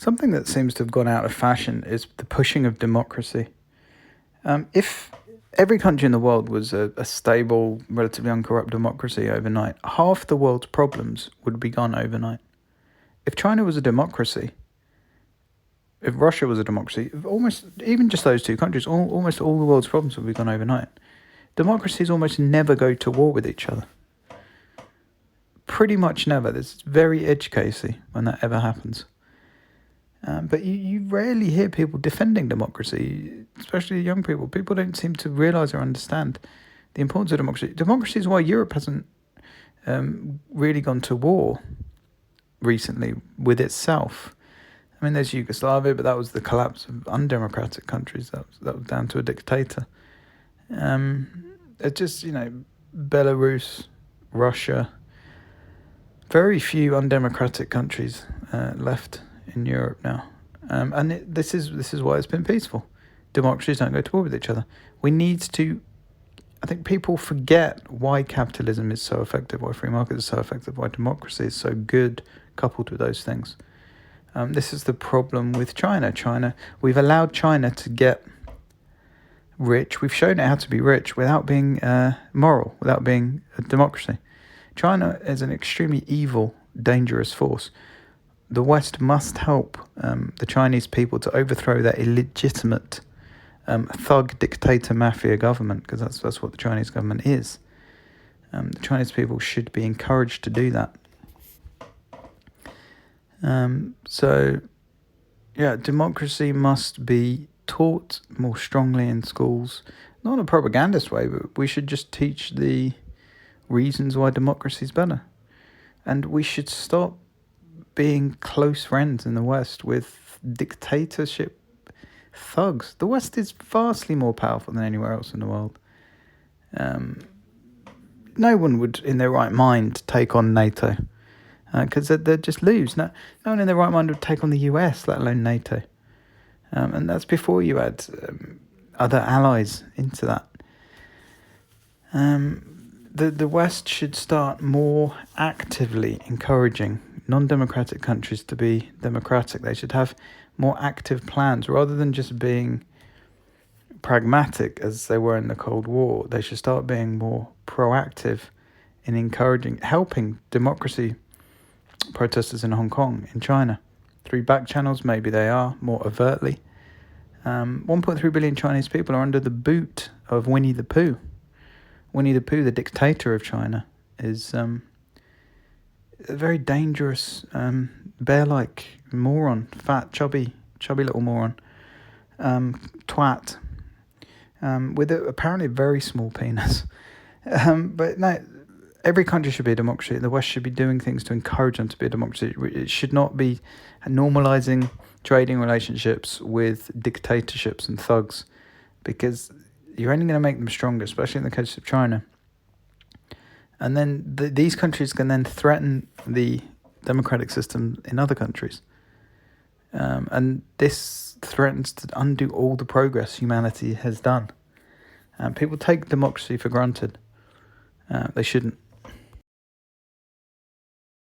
Something that seems to have gone out of fashion is the pushing of democracy. If every country in the world was a stable, relatively uncorrupt democracy overnight, half the world's problems would be gone overnight. If China was a democracy, if Russia was a democracy, if almost even just those two countries, almost all the world's problems would be gone overnight. Democracies almost never go to war with each other. Pretty much never. It's very edge casey when that ever happens. But you rarely hear people defending democracy, especially young people. People don't seem to realise or understand the importance of democracy. Democracy is why Europe hasn't really gone to war recently with itself. I mean, there's Yugoslavia, but that was the collapse of undemocratic countries. That was down to a dictator. It's just, Belarus, Russia, very few undemocratic countries left in Europe now, and this is why it's been peaceful. Democracies don't go to war with each other. We need to. I think people forget why capitalism is so effective, why free market is so effective, why democracy is so good, coupled with those things. This is the problem with China. We've allowed China to get rich. We've shown it how to be rich without being moral, without being a democracy. China is an extremely evil, dangerous force. The West must help the Chinese people to overthrow that illegitimate thug dictator mafia government, because that's what the Chinese government is. The Chinese people should be encouraged to do that. Democracy must be taught more strongly in schools, not in a propagandist way, but we should just teach the reasons why democracy is better. And we should stop being close friends in the West with dictatorship thugs. The West is vastly more powerful than anywhere else in the world. No one would, in their right mind, take on NATO, because they'd just lose. No one in their right mind would take on the US, let alone NATO. And that's before you add other allies into that. The West should start more actively encouraging non-democratic countries to be democratic. They should have more active plans rather than just being pragmatic as they were in the Cold War. They should start being more proactive in encouraging, helping democracy protesters in Hong Kong, in China. Through back channels, maybe they are, more overtly. 1.3 billion Chinese people are under the boot of Winnie the Pooh. Winnie the Pooh, the dictator of China, is a very dangerous, bear-like moron, fat, chubby little moron, twat, with apparently a very small penis. But no, every country should be a democracy. The West should be doing things to encourage them to be a democracy. It should not be normalising trading relationships with dictatorships and thugs, because you're only going to make them stronger, especially in the case of China. And then these countries can then threaten the democratic system in other countries. And this threatens to undo all the progress humanity has done. People take democracy for granted. They shouldn't.